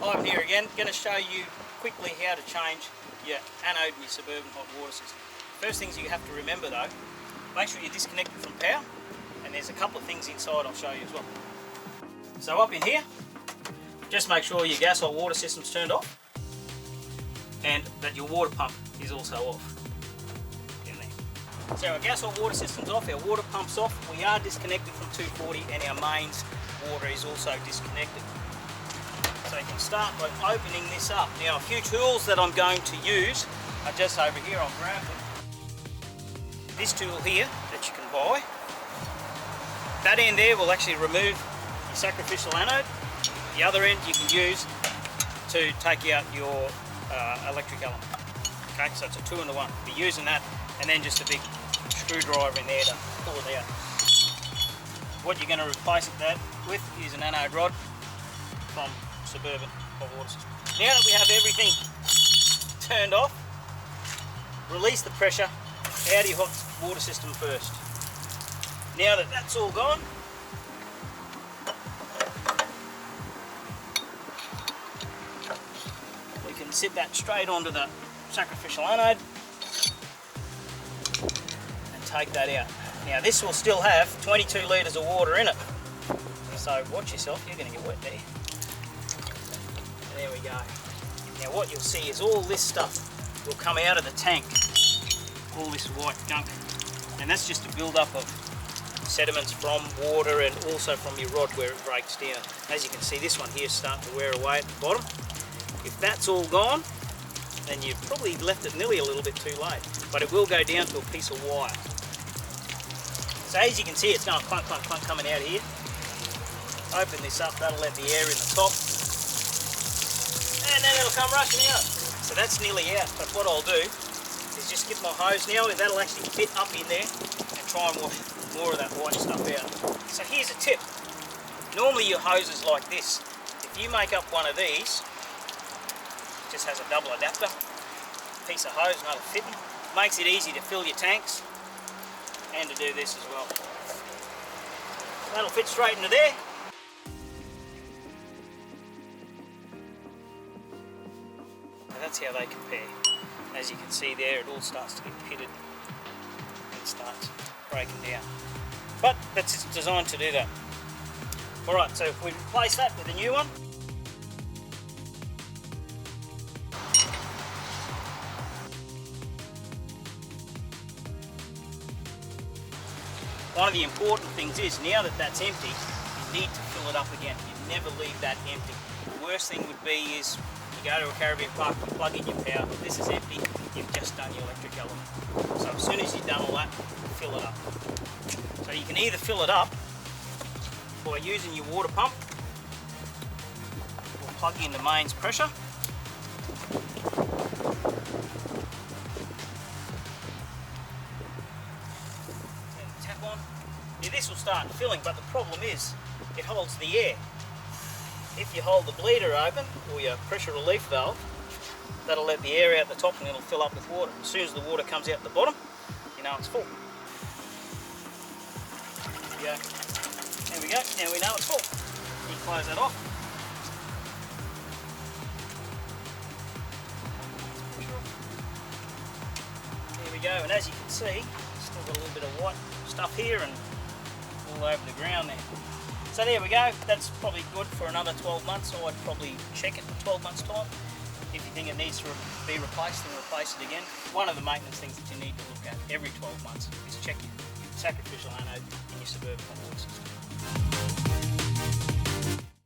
Ivan here again, going to show you quickly how to change your anode in your Surburban hot water system. First things you have to remember though, make sure you're disconnected from power, and there's a couple of things inside I'll show you as well. So up in here, just make sure your gas hot water system's turned off and that your water pump is also off. In there. So our gas hot water system's off, our water pump's off, we are disconnected from 240 and our mains water is also disconnected. So you can start by opening this up. Now a few tools that I'm going to use are just over here, I'll grab them. This tool here that you can buy, that end there will actually remove your sacrificial anode. The other end you can use to take out your electric element. Okay, so it's a 2-in-1. Be using that and then just a big screwdriver in there to pull it out. What you're going to replace that with is an anode rod from Surburban Hot Water System. Now that we have everything turned off, release the pressure out of your hot water system first. Now that that's all gone, we can sit that straight onto the sacrificial anode and take that out. Now this will still have 22 litres of water in it, so watch yourself, you're going to get wet there. There we go. Now what you'll see is all this stuff will come out of the tank, all this white gunk, and that's just a build-up of sediments from water and also from your rod where it breaks down. As you can see, this one here is starting to wear away at the bottom. If that's all gone, then you've probably left it nearly a little bit too late, but it will go down to a piece of wire. So as you can see, it's going clunk, clunk, clunk coming out here. Open this up, that'll let the air in the top, and then it'll come rushing out. So that's nearly out, but what I'll do is just get my hose now, and that'll actually fit up in there and try and wash more of that white stuff out. So here's a tip. Normally your hose is like this. If you make up one of these, it just has a double adapter, piece of hose, another fitting, makes it easy to fill your tanks and to do this as well. That'll fit straight into there. So that's how they compare. As you can see there, it all starts to get pitted and starts breaking down. But that's designed to do that. Alright, so if we replace that with a new one, one of the important things is, now that that's empty, you need to fill it up again. You never leave that empty. The worst thing would be is you go to a Caribbean park, you plug in your power, this is empty, you've just done your electric element. So as soon as you've done all that, fill it up. So you can either fill it up by using your water pump, or plug in the mains pressure. Tap on. Now this will start filling, but the problem is it holds the air. If you hold the bleeder open, or your pressure relief valve, that'll let the air out the top and it'll fill up with water. As soon as the water comes out the bottom, you know it's full. There we go. There we go. Now we know it's full. You close that off. There we go, and as you can see, still got a little bit of white stuff here and all over the ground there. So there we go, that's probably good for another 12 months, so I'd probably check it in 12 months time. If you think it needs to be replaced, then replace it again. One of the maintenance things that you need to look at every 12 months is check your sacrificial anode in your Surburban hot water system.